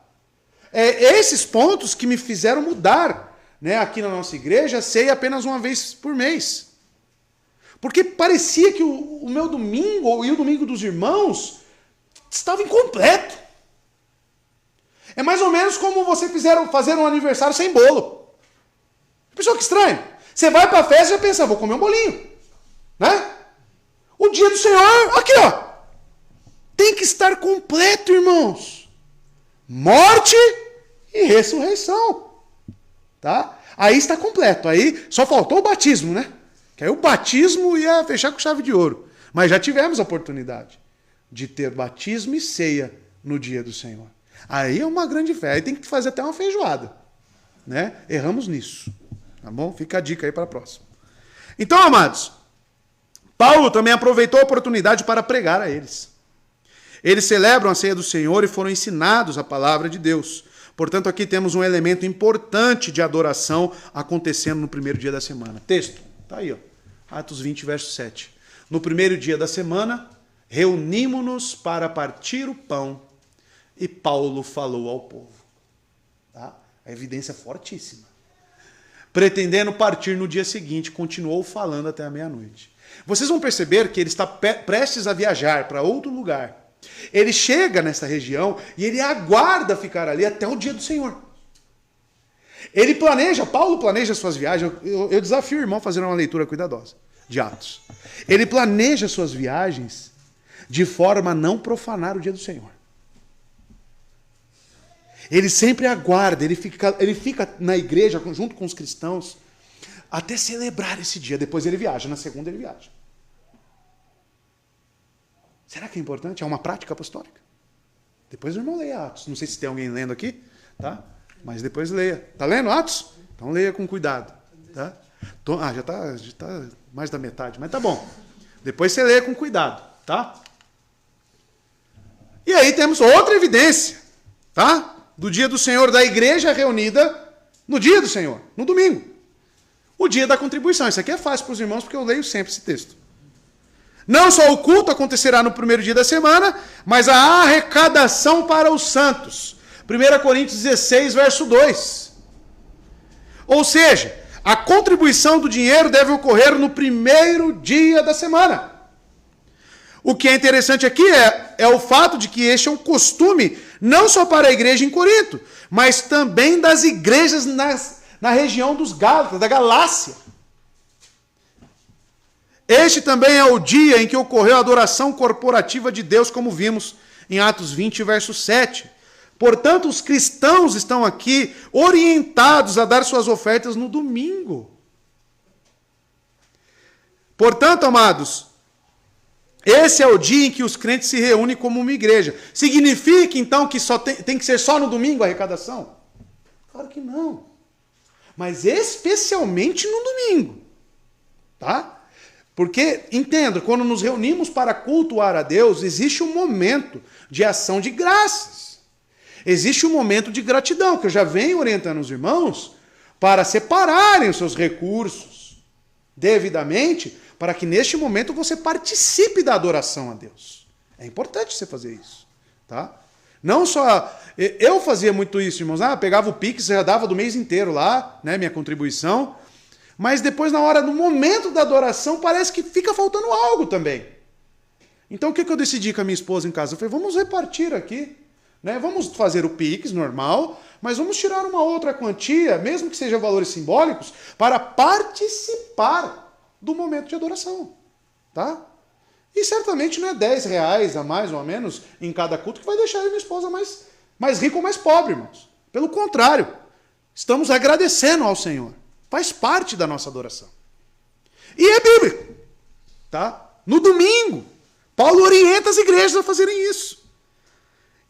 Speaker 1: Esses pontos que me fizeram mudar, né, aqui na nossa igreja, a ceia apenas uma vez por mês. Porque parecia que o meu domingo e o domingo dos irmãos estava incompleto. É mais ou menos como você fazer um aniversário sem bolo. Pessoal, que estranho. Você vai para a festa e já pensa, vou comer um bolinho. Né? O dia do Senhor, aqui ó, tem que estar completo, irmãos. Morte e ressurreição. Tá? Aí está completo. Aí só faltou o batismo, né? Que aí o batismo ia fechar com chave de ouro. Mas já tivemos a oportunidade de ter batismo e ceia no dia do Senhor. Aí é uma grande fé. Aí tem que fazer até uma feijoada. Né? Erramos nisso. Tá bom? Fica a dica aí para a próxima. Então, amados, Paulo também aproveitou a oportunidade para pregar a eles. Eles celebram a ceia do Senhor e foram ensinados a palavra de Deus. Portanto, aqui temos um elemento importante de adoração acontecendo no primeiro dia da semana. Texto, está aí, ó. Atos 20, verso 7. No primeiro dia da semana, reunimos-nos para partir o pão e Paulo falou ao povo. Tá? A evidência é fortíssima. Pretendendo partir no dia seguinte, continuou falando até a meia-noite. Vocês vão perceber que ele está prestes a viajar para outro lugar. Ele chega nessa região e ele aguarda ficar ali até o dia do Senhor. Ele planeja, Paulo planeja suas viagens. Eu desafio o irmão a fazer uma leitura cuidadosa de Atos. Ele planeja suas viagens de forma a não profanar o dia do Senhor. Ele sempre aguarda, ele fica na igreja junto com os cristãos até celebrar esse dia. Depois ele viaja, na segunda ele viaja. Será que é importante? É uma prática apostólica. Depois o irmão leia Atos. Não sei se tem alguém lendo aqui, tá? Mas depois leia. Tá lendo Atos? Então leia com cuidado. Tá? Já tá mais da metade, mas tá bom. Depois você leia com cuidado, tá? E aí temos outra evidência, tá? Do dia do Senhor, da igreja reunida no dia do Senhor, no domingo. O dia da contribuição. Isso aqui é fácil para os irmãos, porque eu leio sempre esse texto. Não só o culto acontecerá no primeiro dia da semana, mas a arrecadação para os santos. 1 Coríntios 16, verso 2. Ou seja, a contribuição do dinheiro deve ocorrer no primeiro dia da semana. O que é interessante aqui é o fato de que este é um costume não só para a igreja em Corinto, mas também das igrejas na região dos Gálatas, da Galácia. Este também é o dia em que ocorreu a adoração corporativa de Deus, como vimos em Atos 20, verso 7. Portanto, os cristãos estão aqui orientados a dar suas ofertas no domingo. Portanto, amados, esse é o dia em que os crentes se reúnem como uma igreja. Significa, então, que só tem que ser só no domingo a arrecadação? Claro que não. Mas especialmente no domingo. Tá? Porque, entenda, quando nos reunimos para cultuar a Deus, existe um momento de ação de graças. Existe um momento de gratidão, que eu já venho orientando os irmãos para separarem os seus recursos devidamente, para que neste momento você participe da adoração a Deus. É importante você fazer isso. Tá? Não só... Eu fazia muito isso, irmãos. Pegava o Pix, já dava do mês inteiro lá, né, minha contribuição. Mas depois, no momento da adoração, parece que fica faltando algo também. Então, o que eu decidi com a minha esposa em casa? Eu falei, vamos repartir aqui. Né? Vamos fazer o Pix normal, mas vamos tirar uma outra quantia, mesmo que sejam valores simbólicos, para participar do momento de adoração. Tá? E certamente não é R$10 a mais ou a menos em cada culto que vai deixar eu e minha esposa mais rico ou mais pobre, irmãos. Pelo contrário, estamos agradecendo ao Senhor. Faz parte da nossa adoração. E é bíblico. Tá? No domingo, Paulo orienta as igrejas a fazerem isso.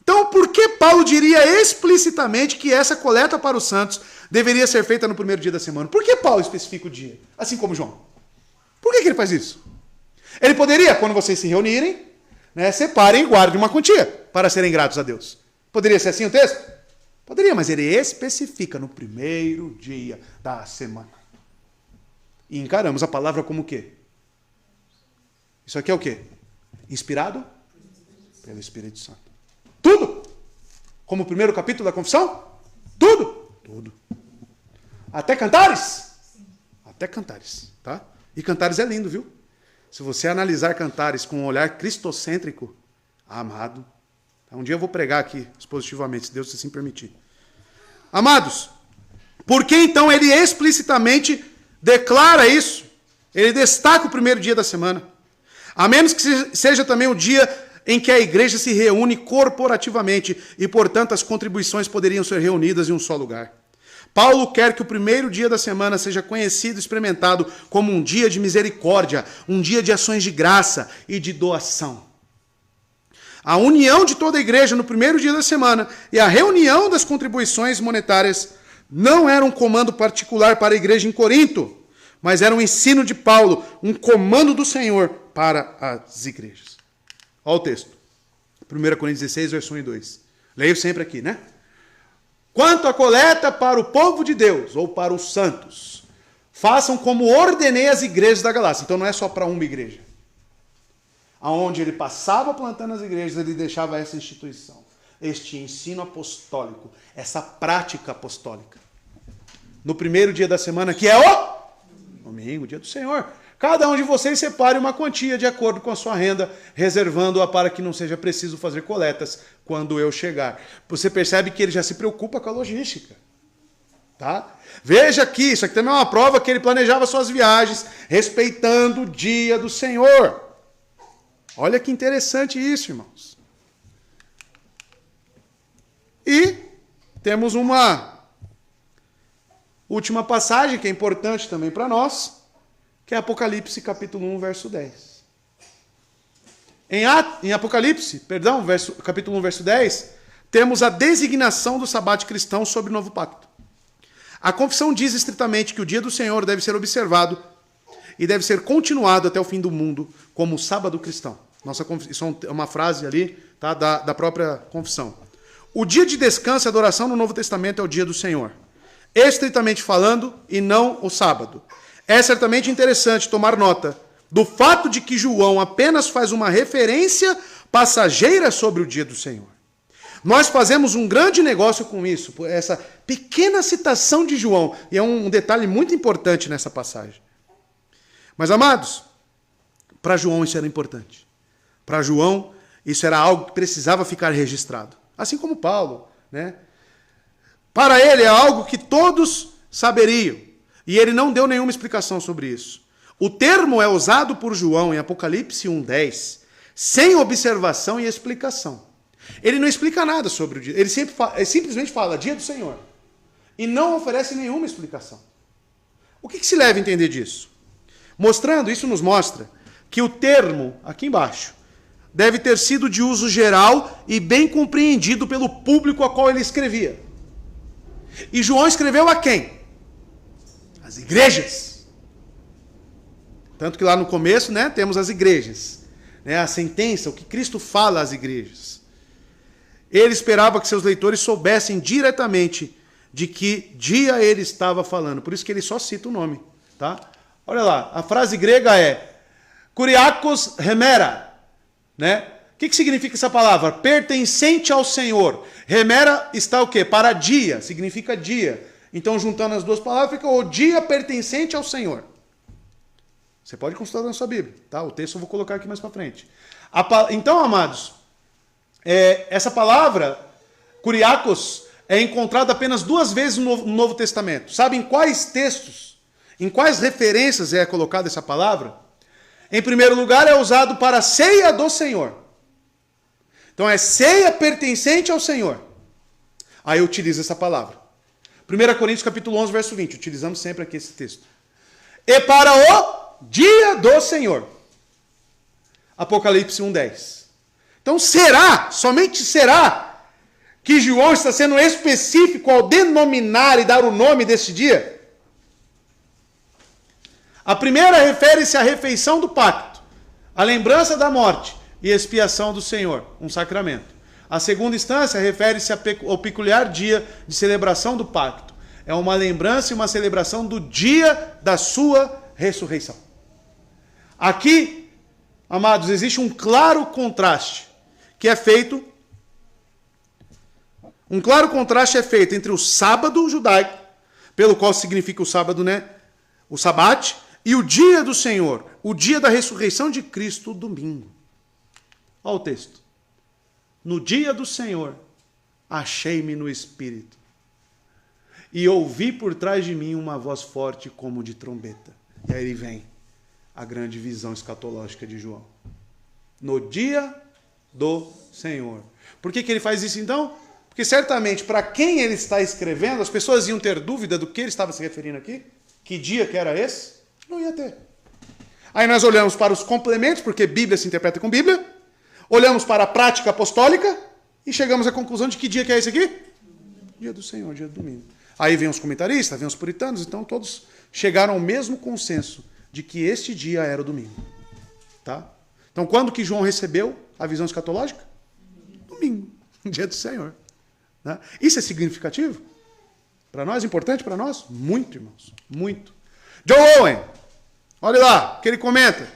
Speaker 1: Então, por que Paulo diria explicitamente que essa coleta para os santos deveria ser feita no primeiro dia da semana? Por que Paulo especifica o dia? Assim como João. Por que ele faz isso? Ele poderia, quando vocês se reunirem, né, separem e guardem uma quantia para serem gratos a Deus. Poderia ser assim o texto? Poderia, mas ele especifica no primeiro dia da semana. E encaramos a palavra como o quê? Isso aqui é o quê? Inspirado pelo Espírito Santo. Tudo! Como o primeiro capítulo da confissão? Tudo! Tudo. Até Cantares? Até Cantares, tá? E Cantares é lindo, viu? Se você analisar Cantares com um olhar cristocêntrico, amado, um dia eu vou pregar aqui expositivamente, se Deus assim permitir. Amados, por que então ele explicitamente declara isso? Ele destaca o primeiro dia da semana. A menos que seja também o dia em que a igreja se reúne corporativamente e, portanto, as contribuições poderiam ser reunidas em um só lugar. Paulo quer que o primeiro dia da semana seja conhecido e experimentado como um dia de misericórdia, um dia de ações de graça e de doação. A união de toda a igreja no primeiro dia da semana e a reunião das contribuições monetárias não era um comando particular para a igreja em Corinto, mas era um ensino de Paulo, um comando do Senhor para as igrejas. Olha o texto. 1 Coríntios 16, verso 1 e 2. Leio sempre aqui, né? Quanto à coleta para o povo de Deus, ou para os santos, façam como ordenei as igrejas da Galácia. Então não é só para uma igreja. Aonde ele passava plantando as igrejas, ele deixava essa instituição, este ensino apostólico, essa prática apostólica. No primeiro dia da semana, que é o domingo, dia do Senhor. Cada um de vocês separe uma quantia de acordo com a sua renda, reservando-a para que não seja preciso fazer coletas quando eu chegar. Você percebe que ele já se preocupa com a logística. Tá? Veja aqui, isso aqui também é uma prova que ele planejava suas viagens, respeitando o dia do Senhor. Olha que interessante isso, irmãos. E temos uma última passagem que é importante também para nós, que é Apocalipse capítulo 1, verso 10. Em Apocalipse, capítulo 1, verso 10, temos a designação do sabate cristão sobre o novo pacto. A confissão diz estritamente que o dia do Senhor deve ser observado e deve ser continuado até o fim do mundo como o sábado cristão. Isso é uma frase ali, tá, da própria confissão. O dia de descanso e adoração no Novo Testamento é o dia do Senhor, estritamente falando, e não o sábado. É certamente interessante tomar nota do fato de que João apenas faz uma referência passageira sobre o dia do Senhor. Nós fazemos um grande negócio com isso, por essa pequena citação de João, e é um detalhe muito importante nessa passagem. Mas, amados, para João isso era importante. Para João isso era algo que precisava ficar registrado. Assim como Paulo, né? Para ele é algo que todos saberiam. E ele não deu nenhuma explicação sobre isso. O termo é usado por João em Apocalipse 1:10, sem observação e explicação. Ele não explica nada sobre o dia. Ele simplesmente fala dia do Senhor. E não oferece nenhuma explicação. O que se leva a entender disso? Isso nos mostra que o termo, aqui embaixo, deve ter sido de uso geral e bem compreendido pelo público a qual ele escrevia. E João escreveu a quem? As igrejas. Tanto que lá no começo, né, temos as igrejas. Né, a sentença, o que Cristo fala às igrejas. Ele esperava que seus leitores soubessem diretamente de que dia ele estava falando. Por isso que ele só cita o nome. Tá? Olha lá, a frase grega é Kuriakos Remera. Né? O que significa essa palavra? Pertencente ao Senhor. Remera está o quê? Para dia, significa dia. Então, juntando as duas palavras, fica o dia pertencente ao Senhor. Você pode consultar na sua Bíblia, tá? O texto eu vou colocar aqui mais para frente. Então, amados, essa palavra, Kuriakos, é encontrada apenas 2 vezes no Novo Testamento. Sabe em quais textos, em quais referências é colocada essa palavra? Em primeiro lugar, é usado para a ceia do Senhor. Então, é ceia pertencente ao Senhor. Aí utiliza essa palavra. 1 Coríntios capítulo 11, verso 20. Utilizamos sempre aqui esse texto. E para o dia do Senhor. Apocalipse 1:10. Então, somente será, que João está sendo específico ao denominar e dar o nome desse dia? A primeira refere-se à refeição do pacto, a lembrança da morte e expiação do Senhor, um sacramento. A segunda instância refere-se ao peculiar dia de celebração do pacto. É uma lembrança e uma celebração do dia da sua ressurreição. Aqui, amados, existe um claro contraste que é feito. Um claro contraste é feito entre o sábado judaico, pelo qual significa o sábado, né? O sabate, e o dia do Senhor, o dia da ressurreição de Cristo, o domingo. Olha o texto. No dia do Senhor, achei-me no Espírito, e ouvi por trás de mim uma voz forte como de trombeta. E aí vem a grande visão escatológica de João. No dia do Senhor. Por que ele faz isso então? Porque certamente, para quem ele está escrevendo, as pessoas iam ter dúvida do que ele estava se referindo aqui. Que dia que era esse? Não ia ter. Aí nós olhamos para os complementos, porque Bíblia se interpreta com Bíblia. Olhamos para a prática apostólica e chegamos à conclusão de que dia que é esse aqui? Dia do Senhor, dia do domingo. Aí vem os comentaristas, vem os puritanos, então todos chegaram ao mesmo consenso de que este dia era o domingo. Tá? Então quando que João recebeu a visão escatológica? Domingo, dia do Senhor. Né? Isso é significativo? Para nós, importante para nós? Muito, irmãos, muito. John Owen, olha lá, que ele comenta.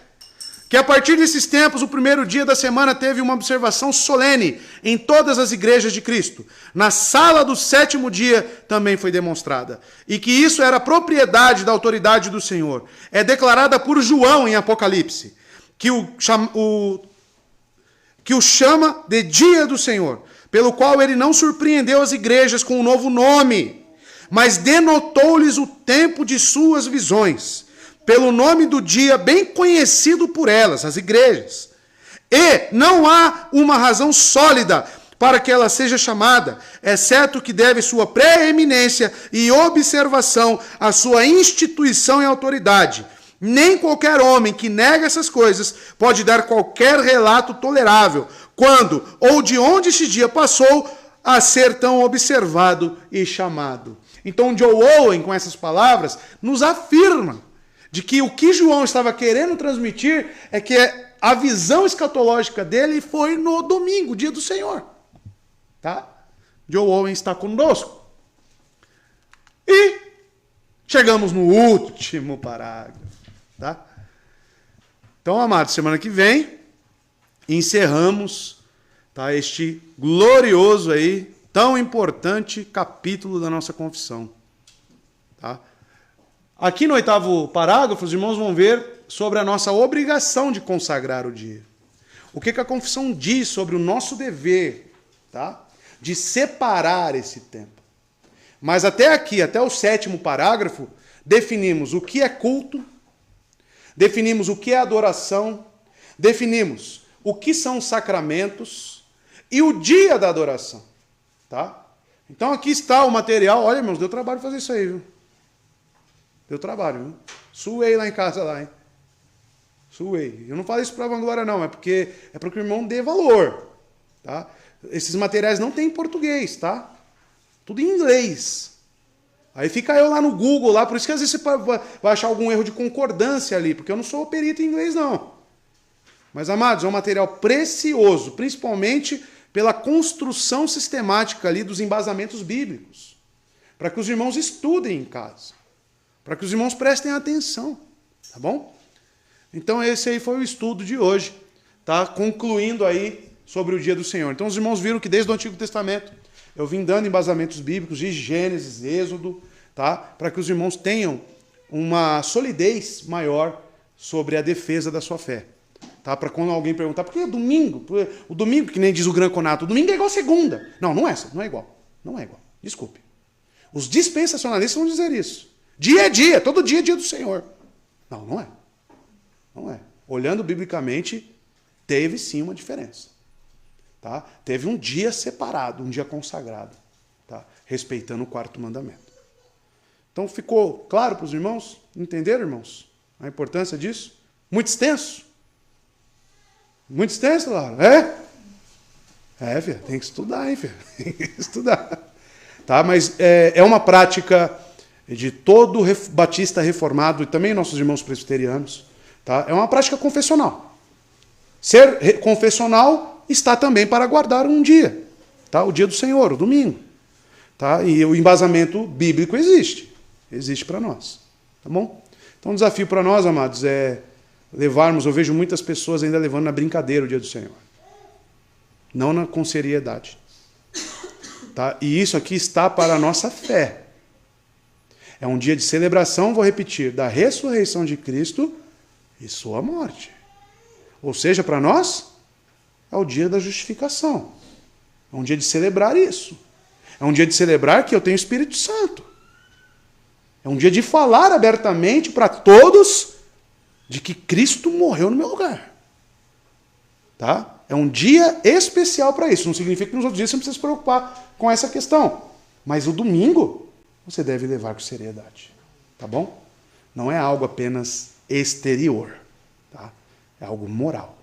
Speaker 1: Que a partir desses tempos, o primeiro dia da semana teve uma observação solene em todas as igrejas de Cristo. Na sala do sétimo dia também foi demonstrada. E que isso era propriedade da autoridade do Senhor. É declarada por João em Apocalipse, que o chama de dia do Senhor, pelo qual ele não surpreendeu as igrejas com um novo nome, mas denotou-lhes o tempo de suas visões, pelo nome do dia bem conhecido por elas, as igrejas. E não há uma razão sólida para que ela seja chamada, exceto que deve sua preeminência e observação à sua instituição e autoridade. Nem qualquer homem que nega essas coisas pode dar qualquer relato tolerável, quando ou de onde esse dia passou a ser tão observado e chamado. Então, John Owen, com essas palavras, nos afirma de que o que João estava querendo transmitir é que a visão escatológica dele foi no domingo, dia do Senhor. Tá? John Owen está conosco. E chegamos no último parágrafo. Tá? Então, amados, semana que vem encerramos, tá, este glorioso aí, tão importante capítulo da nossa confissão. Tá? Aqui no 8º parágrafo, os irmãos vão ver sobre a nossa obrigação de consagrar o dia. O que a confissão diz sobre o nosso dever, tá, de separar esse tempo. Mas até aqui, até o 7º parágrafo, definimos o que é culto, definimos o que é adoração, definimos o que são os sacramentos e o dia da adoração. Tá? Então aqui está o material. Olha, irmãos, deu trabalho fazer isso aí, viu? Deu trabalho, viu? Suei lá em casa, lá, hein? Suei. Eu não falo isso para vanglória, não. É para que o irmão dê valor. Tá? Esses materiais não tem em português, tá? Tudo em inglês. Aí fica eu lá no Google, lá, por isso que às vezes você vai achar algum erro de concordância ali, porque eu não sou perito em inglês, não. Mas, amados, é um material precioso, principalmente pela construção sistemática ali dos embasamentos bíblicos, para que os irmãos estudem em casa, para que os irmãos prestem atenção, tá bom? Então esse aí foi o estudo de hoje, tá? Concluindo aí sobre o dia do Senhor. Então os irmãos viram que desde o Antigo Testamento eu vim dando embasamentos bíblicos de Gênesis, Êxodo, tá? Para que os irmãos tenham uma solidez maior sobre a defesa da sua fé. Tá? Para quando alguém perguntar, por que domingo? O domingo, que nem diz o Gran Conato, o domingo é igual a segunda. Não, não é igual. Não é igual. Desculpe. Os dispensacionalistas vão dizer isso. Dia é dia, todo dia é dia do Senhor. Não, não é. Não é. Olhando biblicamente, teve sim uma diferença. Tá? Teve um dia separado, um dia consagrado, tá? Respeitando o 4º mandamento. Então ficou claro para os irmãos? Entenderam, irmãos? A importância disso? Muito extenso? Muito extenso, Laura? É, filho, tem que estudar, hein, filho? Tem que estudar. Tá? Mas é uma prática de todo batista reformado e também nossos irmãos presbiterianos. Tá? É uma prática confessional. Ser confessional está também para guardar um dia. Tá? O dia do Senhor, o domingo. Tá? E o embasamento bíblico existe. Existe para nós. Tá bom? Então o desafio para nós, amados, é levarmos, eu vejo muitas pessoas ainda levando na brincadeira o dia do Senhor. Não com seriedade. Tá? E isso aqui está para a nossa fé. É um dia de celebração, vou repetir, da ressurreição de Cristo e sua morte. Ou seja, para nós, é o dia da justificação. É um dia de celebrar isso. É um dia de celebrar que eu tenho o Espírito Santo. É um dia de falar abertamente para todos de que Cristo morreu no meu lugar. Tá? É um dia especial para isso. Não significa que nos outros dias você não precisa se preocupar com essa questão. Mas o domingo, você deve levar com seriedade. Tá bom? Não é algo apenas exterior. Tá? É algo moral.